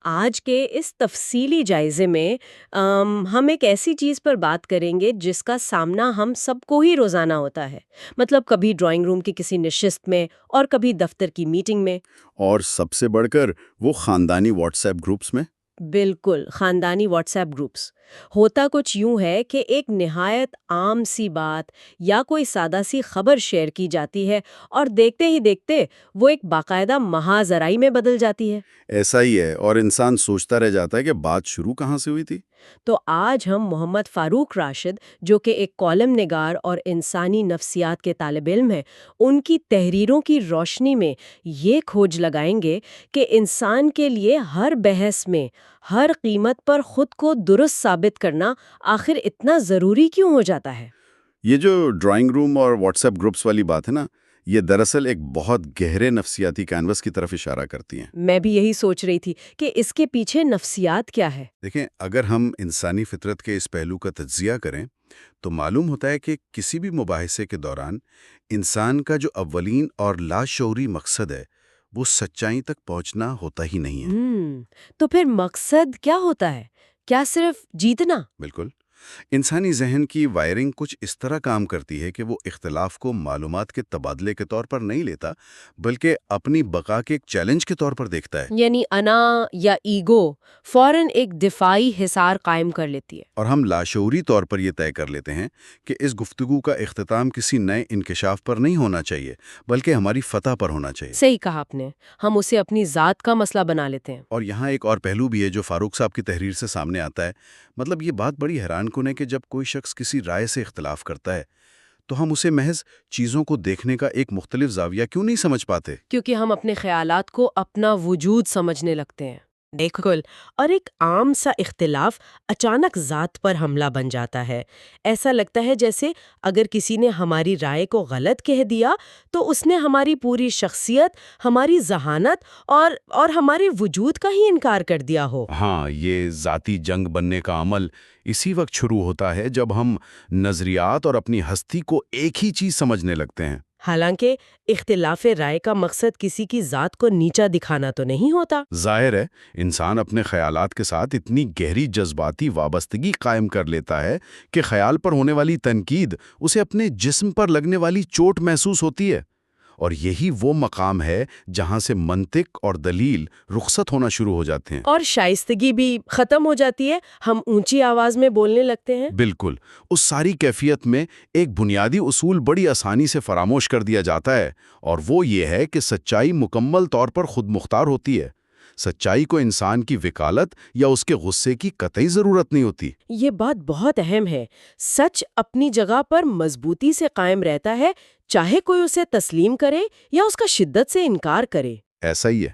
آج کے اس تفصیلی جائزے میں ہم ایک ایسی چیز پر بات کریں گے جس کا سامنا ہم سب کو ہی روزانہ ہوتا ہے۔ مطلب کبھی ڈرائنگ روم کی کسی نشست میں اور کبھی دفتر کی میٹنگ میں۔ اور سب سے بڑھ کر وہ خاندانی واٹس ایپ گروپس میں۔ بالکل، خاندانی واٹس ایپ گروپس۔ ہوتا کچھ یوں ہے کہ ایک نہایت عام سی بات یا کوئی سادہ سی خبر شیئر کی جاتی ہے اور دیکھتے ہی دیکھتے وہ ایک باقاعدہ مہا-زرائی میں بدل جاتی ہے۔ ایسا ہی ہے، اور انسان سوچتا رہ جاتا ہے کہ بات شروع کہاں سے ہوئی تھی۔ تو آج ہم محمد فاروق راشد، جو کہ ایک کالم نگار اور انسانی نفسیات کے طالب علم ہیں، ان کی تحریروں کی روشنی میں یہ کھوج لگائیں گے کہ انسان کے لیے ہر بحث میں ہر قیمت پر خود کو درست ثابت کرنا آخر اتنا ضروری کیوں ہو جاتا ہے۔ یہ جو ڈرائنگ روم اور واٹس ایپ گروپس والی بات ہے نا، یہ دراصل ایک بہت گہرے نفسیاتی کینوس کی طرف اشارہ کرتی ہیں۔ میں بھی یہی سوچ رہی تھی کہ اس کے پیچھے نفسیات کیا ہے۔ دیکھیں، اگر ہم انسانی فطرت کے اس پہلو کا تجزیہ کریں تو معلوم ہوتا ہے کہ کسی بھی مباحثے کے دوران انسان کا جو اولین اور لاشعوری مقصد ہے وہ سچائی تک پہنچنا ہوتا ہی نہیں ہے۔ تو پھر مقصد کیا ہوتا ہے؟ کیا صرف جیتنا؟ بالکل، انسانی ذہن کی وائرنگ کچھ اس طرح کام کرتی ہے کہ وہ اختلاف کو معلومات کے تبادلے کے طور پر نہیں لیتا، بلکہ اپنی بقا کے ایک چیلنج کے طور پر دیکھتا ہے۔ یعنی انا یا ایگو فوراً ایک دفاعی حصار قائم کر لیتی ہے۔ اور ہم لاشعوری طور پر یہ طے کر لیتے ہیں کہ اس گفتگو کا اختتام کسی نئے انکشاف پر نہیں ہونا چاہیے، بلکہ ہماری فتح پر ہونا چاہیے۔ صحیح کہا آپ نے، ہم اسے اپنی ذات کا مسئلہ بنا لیتے ہیں۔ اور یہاں ایک اور پہلو بھی ہے جو فاروق صاحب کی تحریر سے سامنے آتا ہے۔ مطلب یہ بات بڑی حیران کن ہے کہ جب کوئی شخص کسی رائے سے اختلاف کرتا ہے تو ہم اسے محض چیزوں کو دیکھنے کا ایک مختلف زاویہ کیوں نہیں سمجھ پاتے؟ کیونکہ ہم اپنے خیالات کو اپنا وجود سمجھنے لگتے ہیں۔ بالکل، اور ایک عام سا اختلاف اچانک ذات پر حملہ بن جاتا ہے۔ ایسا لگتا ہے جیسے اگر کسی نے ہماری رائے کو غلط کہہ دیا تو اس نے ہماری پوری شخصیت، ہماری ذہانت اور ہمارے وجود کا ہی انکار کر دیا ہو۔ ہاں، یہ ذاتی جنگ بننے کا عمل اسی وقت شروع ہوتا ہے جب ہم نظریات اور اپنی ہستی کو ایک ہی چیز سمجھنے لگتے ہیں۔ حالانکہ اختلاف رائے کا مقصد کسی کی ذات کو نیچا دکھانا تو نہیں ہوتا۔ ظاہر ہے، انسان اپنے خیالات کے ساتھ اتنی گہری جذباتی وابستگی قائم کر لیتا ہے کہ خیال پر ہونے والی تنقید اسے اپنے جسم پر لگنے والی چوٹ محسوس ہوتی ہے، اور یہی وہ مقام ہے جہاں سے منطق اور دلیل رخصت ہونا شروع ہو جاتے ہیں۔ اور شائستگی بھی ختم ہو جاتی ہے، ہم اونچی آواز میں بولنے لگتے ہیں۔ بالکل، اس ساری کیفیت میں ایک بنیادی اصول بڑی آسانی سے فراموش کر دیا جاتا ہے، اور وہ یہ ہے کہ سچائی مکمل طور پر خود مختار ہوتی ہے۔ سچائی کو انسان کی وکالت یا اس کے غصے کی قطعی ضرورت نہیں ہوتی۔ یہ بات بہت اہم ہے۔ سچ اپنی جگہ پر مضبوطی سے قائم رہتا ہے، چاہے کوئی اسے تسلیم کرے یا اس کا شدت سے انکار کرے۔ ایسا ہی ہے،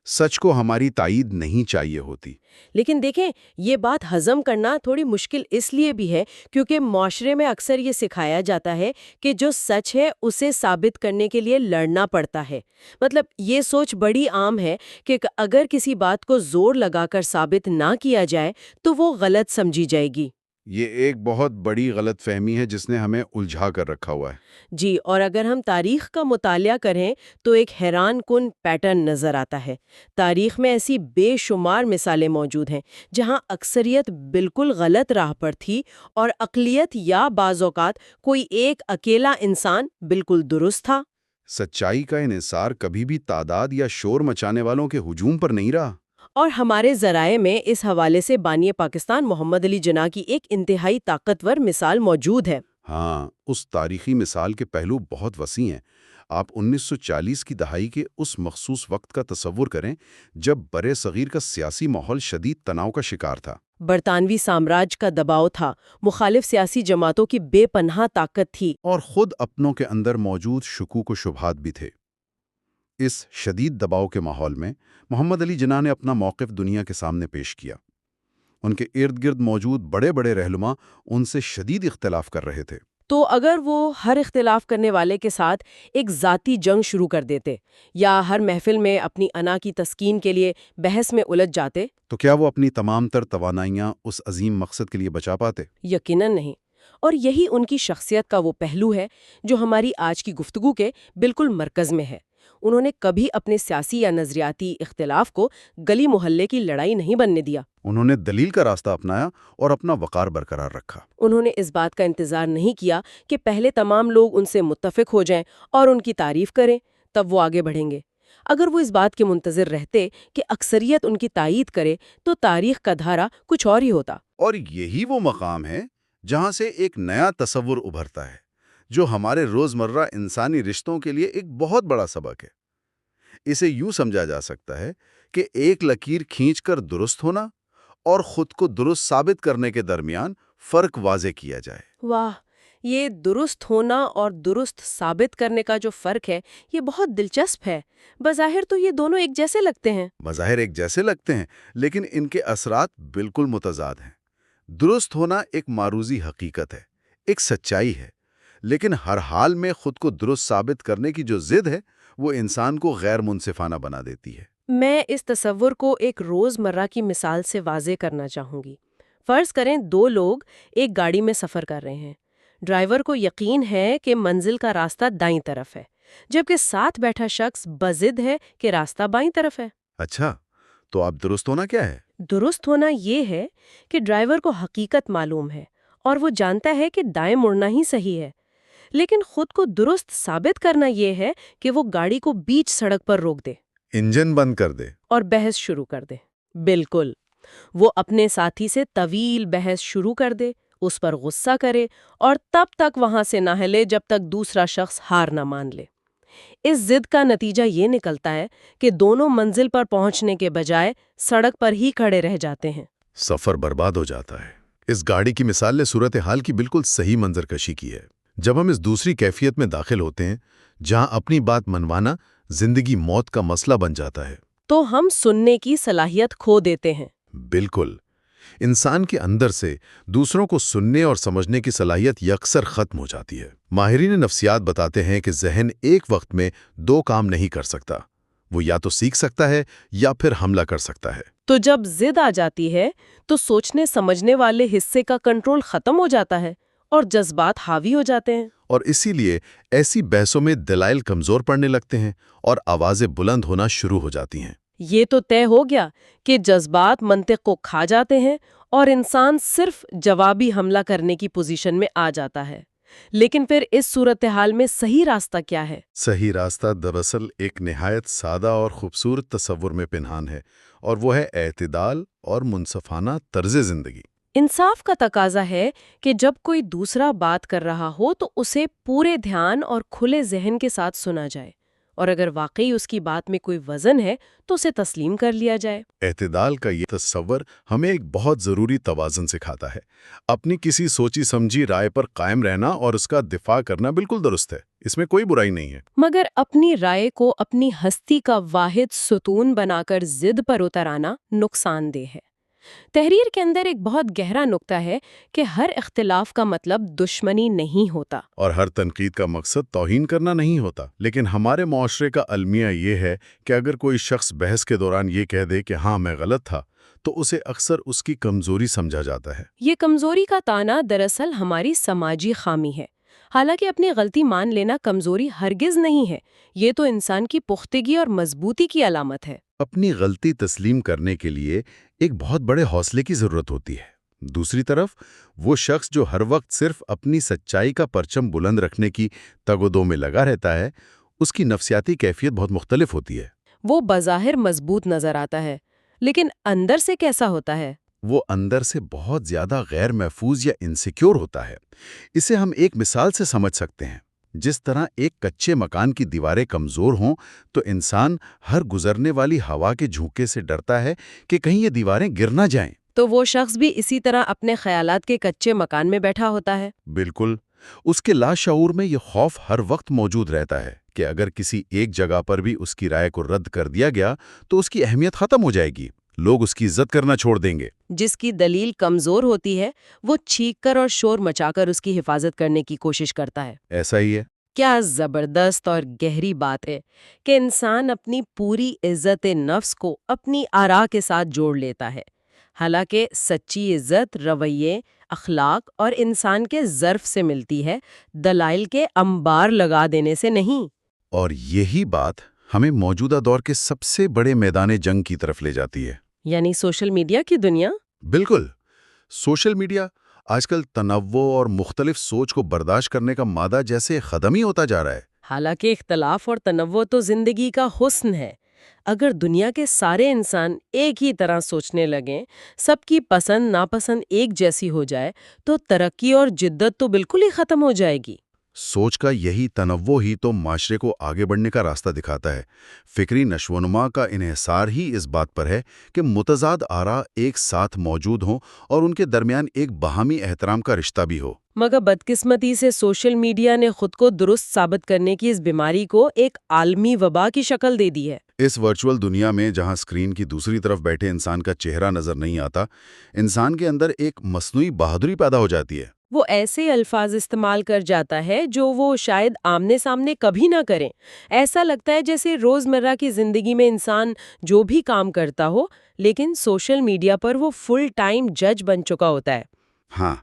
سچ کو ہماری تائید نہیں چاہیے ہوتی۔ لیکن دیکھیں، یہ بات ہضم کرنا تھوڑی مشکل اس لیے بھی ہے کیونکہ معاشرے میں اکثر یہ سکھایا جاتا ہے کہ جو سچ ہے اسے ثابت کرنے کے لیے لڑنا پڑتا ہے۔ مطلب یہ سوچ بڑی عام ہے کہ اگر کسی بات کو زور لگا کر ثابت نہ کیا جائے تو وہ غلط سمجھی جائے گی۔ یہ ایک بہت بڑی غلط فہمی ہے جس نے ہمیں الجھا کر رکھا ہوا ہے۔ جی، اور اگر ہم تاریخ کا مطالعہ کریں تو ایک حیران کن پیٹرن نظر آتا ہے۔ تاریخ میں ایسی بے شمار مثالیں موجود ہیں جہاں اکثریت بالکل غلط راہ پر تھی اور اقلیت یا بعض اوقات کوئی ایک اکیلا انسان بالکل درست تھا۔ سچائی کا انحصار کبھی بھی تعداد یا شور مچانے والوں کے ہجوم پر نہیں رہا۔ اور ہمارے ذرائع میں اس حوالے سے بانی پاکستان محمد علی جناح کی ایک انتہائی طاقتور مثال موجود ہے۔ ہاں، اس تاریخی مثال کے پہلو بہت وسیع ہیں۔ آپ 1940 کی دہائی کے اس مخصوص وقت کا تصور کریں جب برِ صغیر کا سیاسی ماحول شدید تناؤ کا شکار تھا۔ برطانوی سامراج کا دباؤ تھا، مخالف سیاسی جماعتوں کی بے پناہ طاقت تھی، اور خود اپنوں کے اندر موجود شکوک و شبہات بھی تھے۔ اس شدید دباؤ کے ماحول میں محمد علی جناح نے اپنا موقف دنیا کے سامنے پیش کیا۔ ان کے ارد گرد موجود بڑے بڑے رہنما ان سے شدید اختلاف کر رہے تھے۔ تو اگر وہ ہر اختلاف کرنے والے کے ساتھ ایک ذاتی جنگ شروع کر دیتے یا ہر محفل میں اپنی انا کی تسکین کے لیے بحث میں الجھ جاتے، تو کیا وہ اپنی تمام تر توانائیاں اس عظیم مقصد کے لیے بچا پاتے؟ یقیناً نہیں۔ اور یہی ان کی شخصیت کا وہ پہلو ہے جو ہماری آج کی گفتگو کے بالکل مرکز میں ہے۔ انہوں نے کبھی اپنے سیاسی یا نظریاتی اختلاف کو گلی محلے کی لڑائی نہیں بننے دیا۔ انہوں نے دلیل کا راستہ اپنایا اور اپنا وقار برقرار رکھا۔ انہوں نے اس بات کا انتظار نہیں کیا کہ پہلے تمام لوگ ان سے متفق ہو جائیں اور ان کی تعریف کریں، تب وہ آگے بڑھیں گے۔ اگر وہ اس بات کے منتظر رہتے کہ اکثریت ان کی تائید کرے تو تاریخ کا دھارا کچھ اور ہی ہوتا۔ اور یہی وہ مقام ہے جہاں سے ایک نیا تصور ابھرتا ہے، جو ہمارے روزمرہ انسانی رشتوں کے لیے ایک بہت بڑا سبق ہے۔ اسے یوں سمجھا جا سکتا ہے کہ ایک لکیر کھینچ کر درست ہونا اور خود کو درست ثابت کرنے کے درمیان فرق واضح کیا جائے۔ واہ، یہ درست ہونا اور درست ثابت کرنے کا جو فرق ہے یہ بہت دلچسپ ہے۔ بظاہر تو یہ دونوں ایک جیسے لگتے ہیں۔ بظاہر ایک جیسے لگتے ہیں، لیکن ان کے اثرات بالکل متضاد ہیں۔ درست ہونا ایک معروضی حقیقت ہے، ایک سچائی ہے، لیکن ہر حال میں خود کو درست ثابت کرنے کی جو ضد ہے وہ انسان کو غیر منصفانہ بنا دیتی ہے۔ میں اس تصور کو ایک روزمرہ کی مثال سے واضح کرنا چاہوں گی۔ فرض کریں دو لوگ ایک گاڑی میں سفر کر رہے ہیں۔ ڈرائیور کو یقین ہے کہ منزل کا راستہ دائیں طرف ہے، جبکہ ساتھ بیٹھا شخص بضد ہے کہ راستہ بائیں طرف ہے۔ اچھا، تو اب درست ہونا کیا ہے؟ درست ہونا یہ ہے کہ ڈرائیور کو حقیقت معلوم ہے اور وہ جانتا ہے کہ دائیں مڑنا ہی صحیح ہے، لیکن خود کو درست ثابت کرنا یہ ہے کہ وہ گاڑی کو بیچ سڑک پر روک دے، انجن بند کر دے اور بحث شروع کر دے۔ بالکل، وہ اپنے ساتھی سے طویل بحث شروع کر دے، اس پر غصہ کرے اور تب تک وہاں سے نہ ہلے جب تک دوسرا شخص ہار نہ مان لے۔ اس ضد کا نتیجہ یہ نکلتا ہے کہ دونوں منزل پر پہنچنے کے بجائے سڑک پر ہی کھڑے رہ جاتے ہیں۔ سفر برباد ہو جاتا ہے۔ اس گاڑی کی مثال نے صورتحال کی بالکل صحیح منظر کشی کی ہے۔ جب ہم اس دوسری کیفیت میں داخل ہوتے ہیں جہاں اپنی بات منوانا زندگی موت کا مسئلہ بن جاتا ہے، تو ہم سننے کی صلاحیت کھو دیتے ہیں۔ بالکل، انسان کے اندر سے دوسروں کو سننے اور سمجھنے کی صلاحیت یکسر ختم ہو جاتی ہے۔ ماہرین نفسیات بتاتے ہیں کہ ذہن ایک وقت میں دو کام نہیں کر سکتا، وہ یا تو سیکھ سکتا ہے یا پھر حملہ کر سکتا ہے۔ تو جب ضد آ جاتی ہے تو سوچنے سمجھنے والے حصے کا کنٹرول ختم ہو جاتا ہے اور جذبات حاوی ہو جاتے ہیں۔ اور اسی لیے ایسی بحثوں میں دلائل کمزور پڑنے لگتے ہیں اور آوازیں بلند ہونا شروع ہو جاتی ہیں۔ یہ تو طے ہو گیا کہ جذبات منطق کو کھا جاتے ہیں اور انسان صرف جوابی حملہ کرنے کی پوزیشن میں آ جاتا ہے۔ لیکن پھر اس صورتحال میں صحیح راستہ کیا ہے؟ صحیح راستہ دراصل ایک نہایت سادہ اور خوبصورت تصور میں پنہان ہے، اور وہ ہے اعتدال اور منصفانہ طرز زندگی۔ انصاف کا تقاضا ہے کہ جب کوئی دوسرا بات کر رہا ہو تو اسے پورے دھیان اور کھلے ذہن کے ساتھ سنا جائے، اور اگر واقعی اس کی بات میں کوئی وزن ہے تو اسے تسلیم کر لیا جائے۔ اعتدال کا یہ تصور ہمیں ایک بہت ضروری توازن سکھاتا ہے۔ اپنی کسی سوچی سمجھی رائے پر قائم رہنا اور اس کا دفاع کرنا بالکل درست ہے، اس میں کوئی برائی نہیں ہے۔ مگر اپنی رائے کو اپنی ہستی کا واحد ستون بنا کر ضد پر اترانا نقصان دہ ہے۔ تحریر کے اندر ایک بہت گہرا نکتہ ہے کہ ہر اختلاف کا مطلب دشمنی نہیں ہوتا، اور ہر تنقید کا مقصد توہین کرنا نہیں ہوتا۔ لیکن ہمارے معاشرے کا المیہ یہ ہے کہ اگر کوئی شخص بحث کے دوران یہ کہہ دے کہ ہاں میں غلط تھا، تو اسے اکثر اس کی کمزوری سمجھا جاتا ہے۔ یہ کمزوری کا تانا دراصل ہماری سماجی خامی ہے۔ حالانکہ اپنی غلطی مان لینا کمزوری ہرگز نہیں ہے، یہ تو انسان کی پختگی اور مضبوطی کی علامت ہے۔ اپنی غلطی تسلیم کرنے کے لیے ایک بہت بڑے حوصلے کی ضرورت ہوتی ہے۔ دوسری طرف وہ شخص جو ہر وقت صرف اپنی سچائی کا پرچم بلند رکھنے کی تگ و دو میں لگا رہتا ہے، اس کی نفسیاتی کیفیت بہت مختلف ہوتی ہے۔ وہ بظاہر مضبوط نظر آتا ہے، لیکن اندر سے کیسا ہوتا ہے؟ وہ اندر سے بہت زیادہ غیر محفوظ یا انسیکیور ہوتا ہے۔ اسے ہم ایک مثال سے سمجھ سکتے ہیں۔ جس طرح ایک کچے مکان کی دیواریں کمزور ہوں تو انسان ہر گزرنے والی ہوا کے جھونکے سے ڈرتا ہے کہ کہیں یہ دیواریں گر نہ جائیں۔ تو وہ شخص بھی اسی طرح اپنے خیالات کے کچے مکان میں بیٹھا ہوتا ہے۔ بالکل، اس کے لاشعور میں یہ خوف ہر وقت موجود رہتا ہے کہ اگر کسی ایک جگہ پر بھی اس کی رائے کو رد کر دیا گیا تو اس کی اہمیت ختم ہو جائے گی، لوگ اس کی عزت کرنا چھوڑ دیں گے۔ جس کی دلیل کمزور ہوتی ہے وہ چھینک کر اور شور مچا کر اس کی حفاظت کرنے کی کوشش کرتا ہے۔ ایسا ہی ہے۔ کیا زبردست اور گہری بات ہے کہ انسان اپنی پوری عزت نفس کو اپنی آراء کے ساتھ جوڑ لیتا ہے، حالانکہ سچی عزت رویے، اخلاق اور انسان کے ظرف سے ملتی ہے، دلائل کے انبار لگا دینے سے نہیں۔ اور یہی بات ہمیں موجودہ دور کے سب سے بڑے میدان جنگ کی طرف لے جاتی ہے۔ یعنی سوشل میڈیا کی دنیا؟ بالکل۔ سوشل میڈیا آج کل تنوع اور مختلف سوچ کو برداشت کرنے کا مادہ جیسے ختم ہی ہوتا جا رہا ہے۔ حالانکہ اختلاف اور تنوع تو زندگی کا حسن ہے۔ اگر دنیا کے سارے انسان ایک ہی طرح سوچنے لگیں، سب کی پسند ناپسند ایک جیسی ہو جائے، تو ترقی اور جدت تو بالکل ہی ختم ہو جائے گی۔ سوچ کا یہی تنوع ہی تو معاشرے کو آگے بڑھنے کا راستہ دکھاتا ہے۔ فکری نشوونما کا انحصار ہی اس بات پر ہے کہ متضاد آراء ایک ساتھ موجود ہوں اور ان کے درمیان ایک باہمی احترام کا رشتہ بھی ہو۔ مگر بدقسمتی سے سوشل میڈیا نے خود کو درست ثابت کرنے کی اس بیماری کو ایک عالمی وبا کی شکل دے دی ہے۔ اس ورچوئل دنیا میں جہاں اسکرین کی دوسری طرف بیٹھے انسان کا چہرہ نظر نہیں آتا، انسان کے اندر ایک مصنوعی بہادری پیدا ہو جاتی ہے۔ وہ ایسے الفاظ استعمال کر جاتا ہے جو وہ شاید آمنے سامنے کبھی نہ کریں۔ ایسا لگتا ہے جیسے روزمرہ کی زندگی میں انسان جو بھی کام کرتا ہو، لیکن سوشل میڈیا پر وہ فل ٹائم جج بن چکا ہوتا ہے۔ ہاں،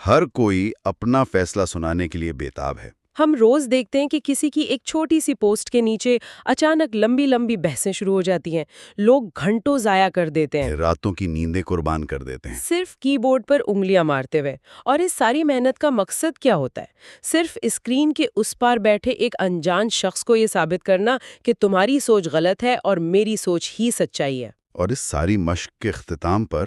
ہر کوئی اپنا فیصلہ سنانے کے لیے بےتاب ہے۔ ہم روز دیکھتے ہیں کہ کسی کی ایک چھوٹی سی پوسٹ کے نیچے اچانک لمبی لمبی بحثیں شروع ہو جاتی ہیں۔ لوگ گھنٹوں ضائع کر دیتے ہیں، راتوں کی نیندیں قربان کر دیتے ہیں۔ صرف کی بورڈ پر انگلیاں مارتے ہوئے۔ اور اس ساری محنت کا مقصد کیا ہوتا ہے؟ صرف اسکرین کے اس پار بیٹھے ایک انجان شخص کو یہ ثابت کرنا کہ تمہاری سوچ غلط ہے اور میری سوچ ہی سچائی ہے۔ اور اس ساری مشق کے اختتام پر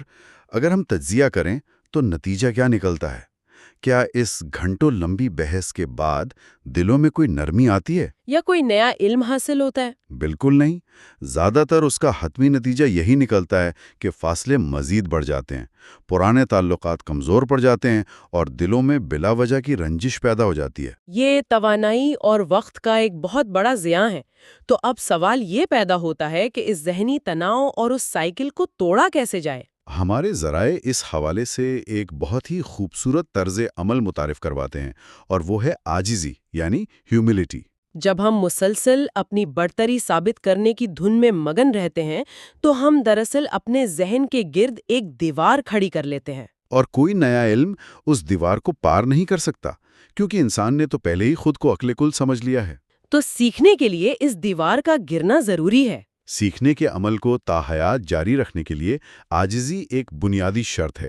اگر ہم تجزیہ کریں تو نتیجہ کیا نکلتا ہے؟ کیا اس گھنٹوں لمبی بحث کے بعد دلوں میں کوئی نرمی آتی ہے؟ یا کوئی نیا علم حاصل ہوتا ہے؟ بالکل نہیں۔ زیادہ تر اس کا حتمی نتیجہ یہی نکلتا ہے کہ فاصلے مزید بڑھ جاتے ہیں، پرانے تعلقات کمزور پڑ جاتے ہیں اور دلوں میں بلا وجہ کی رنجش پیدا ہو جاتی ہے۔ یہ توانائی اور وقت کا ایک بہت بڑا ضیاع ہے۔ تو اب سوال یہ پیدا ہوتا ہے کہ اس ذہنی تناؤ اور اس سائیکل کو توڑا کیسے جائے؟ ہمارے ذرائع اس حوالے سے ایک بہت ہی خوبصورت طرز عمل متعارف کرواتے ہیں، اور وہ ہے عاجزی، یعنی ہیوملٹی۔ جب ہم مسلسل اپنی برتری ثابت کرنے کی دھن میں مگن رہتے ہیں تو ہم دراصل اپنے ذہن کے گرد ایک دیوار کھڑی کر لیتے ہیں۔ اور کوئی نیا علم اس دیوار کو پار نہیں کر سکتا، کیونکہ انسان نے تو پہلے ہی خود کو عقل کل سمجھ لیا ہے۔ تو سیکھنے کے لیے اس دیوار کا گرنا ضروری ہے۔ سیکھنے کے عمل کو تاحیات جاری رکھنے کے لیے عاجزی ایک بنیادی شرط ہے،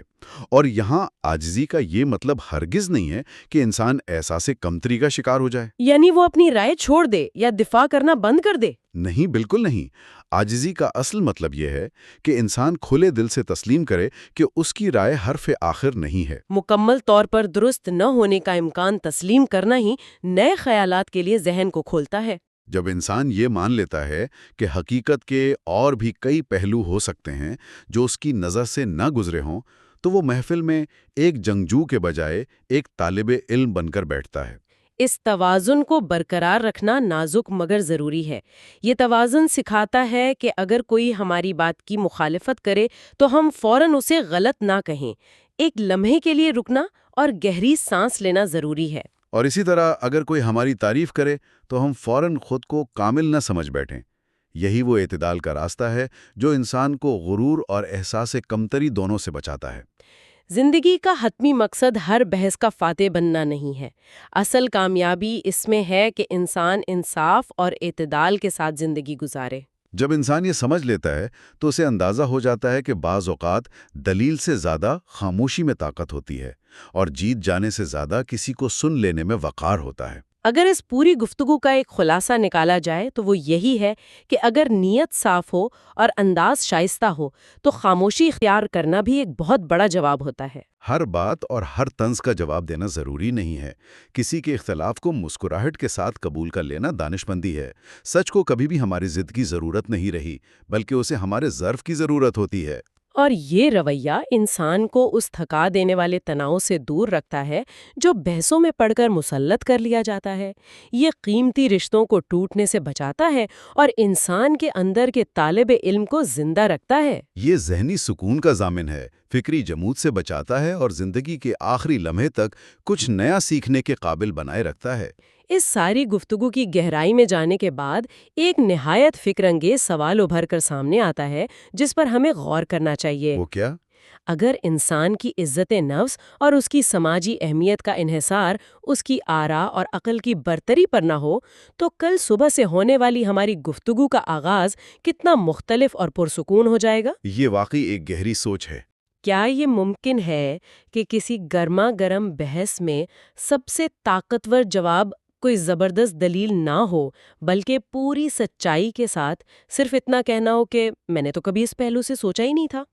اور یہاں عاجزی کا یہ مطلب ہرگز نہیں ہے کہ انسان احساس کمتری کا شکار ہو جائے۔ یعنی وہ اپنی رائے چھوڑ دے یا دفاع کرنا بند کر دے؟ نہیں، بالکل نہیں۔ عاجزی کا اصل مطلب یہ ہے کہ انسان کھلے دل سے تسلیم کرے کہ اس کی رائے حرف آخر نہیں ہے۔ مکمل طور پر درست نہ ہونے کا امکان تسلیم کرنا ہی نئے خیالات کے لیے ذہن کو کھولتا ہے۔ جب انسان یہ مان لیتا ہے کہ حقیقت کے اور بھی کئی پہلو ہو سکتے ہیں جو اس کی نظر سے نہ گزرے ہوں، تو وہ محفل میں ایک جنگجو کے بجائے ایک طالب علم بن کر بیٹھتا ہے۔ اس توازن کو برقرار رکھنا نازک مگر ضروری ہے۔ یہ توازن سکھاتا ہے کہ اگر کوئی ہماری بات کی مخالفت کرے تو ہم فوراً اسے غلط نہ کہیں۔ ایک لمحے کے لیے رکنا اور گہری سانس لینا ضروری ہے۔ اور اسی طرح اگر کوئی ہماری تعریف کرے تو ہم فوراً خود کو کامل نہ سمجھ بیٹھیں۔ یہی وہ اعتدال کا راستہ ہے جو انسان کو غرور اور احساس کمتری دونوں سے بچاتا ہے۔ زندگی کا حتمی مقصد ہر بحث کا فاتح بننا نہیں ہے۔ اصل کامیابی اس میں ہے کہ انسان انصاف اور اعتدال کے ساتھ زندگی گزارے۔ جب انسان یہ سمجھ لیتا ہے تو اسے اندازہ ہو جاتا ہے کہ بعض اوقات دلیل سے زیادہ خاموشی میں طاقت ہوتی ہے، اور جیت جانے سے زیادہ کسی کو سن لینے میں وقار ہوتا ہے۔ اگر اس پوری گفتگو کا ایک خلاصہ نکالا جائے تو وہ یہی ہے کہ اگر نیت صاف ہو اور انداز شائستہ ہو تو خاموشی اختیار کرنا بھی ایک بہت بڑا جواب ہوتا ہے۔ ہر بات اور ہر طنز کا جواب دینا ضروری نہیں ہے۔ کسی کے اختلاف کو مسکراہٹ کے ساتھ قبول کر لینا دانشمندی ہے۔ سچ کو کبھی بھی ہماری ضد کی ضرورت نہیں رہی، بلکہ اسے ہمارے ظرف کی ضرورت ہوتی ہے۔ اور یہ رویہ انسان کو اس تھکا دینے والے تناؤ سے دور رکھتا ہے جو بحثوں میں پڑھ کر مسلط کر لیا جاتا ہے۔ یہ قیمتی رشتوں کو ٹوٹنے سے بچاتا ہے اور انسان کے اندر کے طالب علم کو زندہ رکھتا ہے۔ یہ ذہنی سکون کا ضامن ہے، فکری جمود سے بچاتا ہے اور زندگی کے آخری لمحے تک کچھ نیا سیکھنے کے قابل بنائے رکھتا ہے۔ اس ساری گفتگو کی گہرائی میں جانے کے بعد ایک نہایت فکر انگیز سوال ابھر کر سامنے آتا ہے جس پر ہمیں غور کرنا چاہیے۔ وہ کیا؟ اگر انسان کی عزت نفس اور اس کی سماجی اہمیت کا انحصار اس کی آرا اور عقل کی برتری پر نہ ہو تو کل صبح سے ہونے والی ہماری گفتگو کا آغاز کتنا مختلف اور پرسکون ہو جائے گا۔ یہ واقعی ایک گہری سوچ ہے۔ کیا یہ ممکن ہے کہ کسی گرما گرم بحث میں سب سے طاقتور جواب کوئی زبردست دلیل نہ ہو، بلکہ پوری سچائی کے ساتھ صرف اتنا کہنا ہو کہ میں نے تو کبھی اس پہلو سے سوچا ہی نہیں تھا؟